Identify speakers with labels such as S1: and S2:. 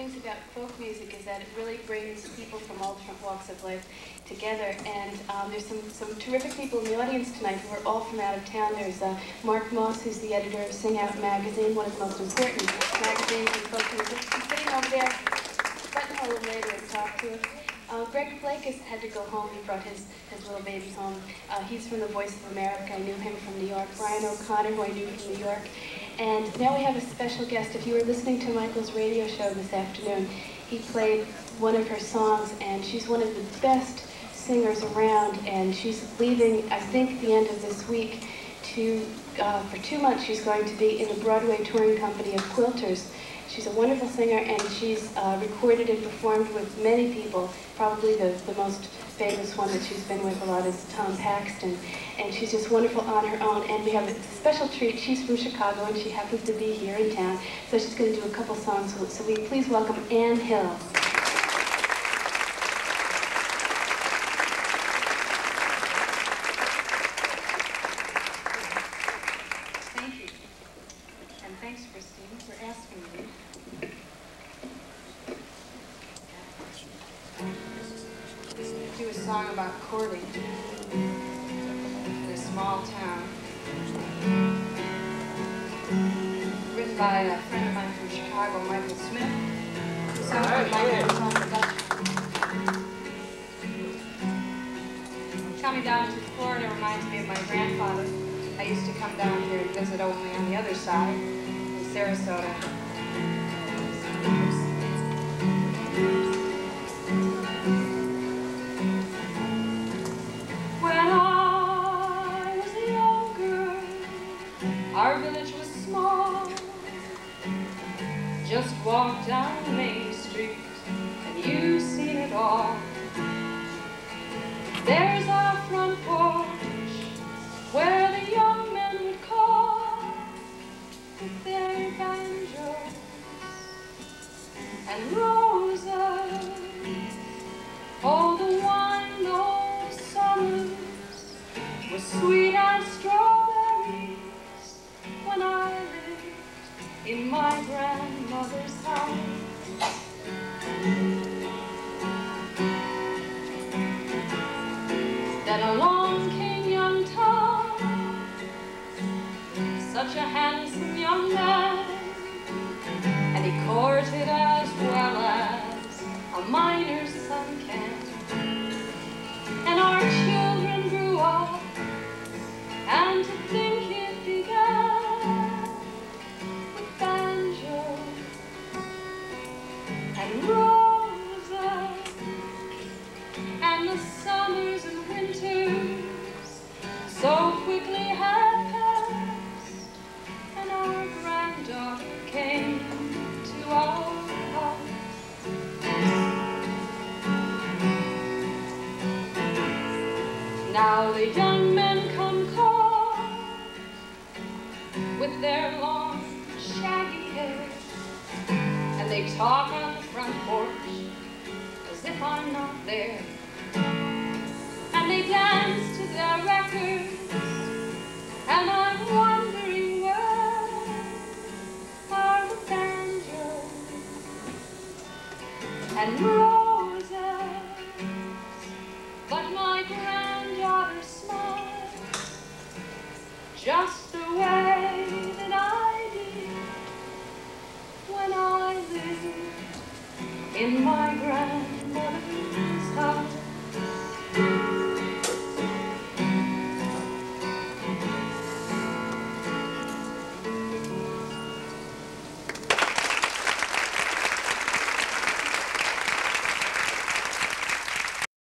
S1: things about folk music is that it really brings people from all different walks of life together. And there's some terrific people in the audience tonight who are all from out of town. There's Mark Moss, who's the editor of Sing Out magazine, one of the most important magazines in folk music. He's sitting over there. Buttonhole him later and talk to him. Greg Blake has had to go home. He brought his little baby home. He's from the Voice of America. I knew him from New York. Brian O'Connor, who I knew from New York. And now we have a special guest. If you were listening to Michael's radio show this afternoon, he played one of her songs, and she's one of the best singers around, and she's leaving, I think, the end of this week to, for 2 months, she's going to be in the Broadway touring company of Quilters. She's a wonderful singer, and she's recorded and performed with many people. Probably the most famous one that she's been with a lot is Tom Paxton. And she's just wonderful on her own. And we have a special treat. She's from Chicago, and she happens to be here in town. So she's going to do a couple songs. So we please welcome Ann Hill.
S2: Thank you. And thanks, Christine, for asking me. Do a song about courting in a small town, written by a friend of mine from Chicago, Michael Smith. Coming down to Florida reminds me of my grandfather. I used to come down here and visit only on the other side, in Sarasota. Our village was small. Just walk down Main Street and you've seen it all. There's our front porch where the young men would call with their banjos and roses. Oh, the wine those summers was sweet as strawberries. When I lived in my grandmother's house, then along came young Tom, such a handsome young man, and he courted as well as a miner's son can. And our children grew up, and to think it began and roses, and the summers and winters so quickly had passed, and our granddaughter came to our house. Now the young men come call with their long shaggy hair, and they talk on the front porch as if I'm not there. And they dance to their records, and I'm wondering where are the banjos and roses. But my granddaughter smiles just the way that I did when I lived in my grandmother's house.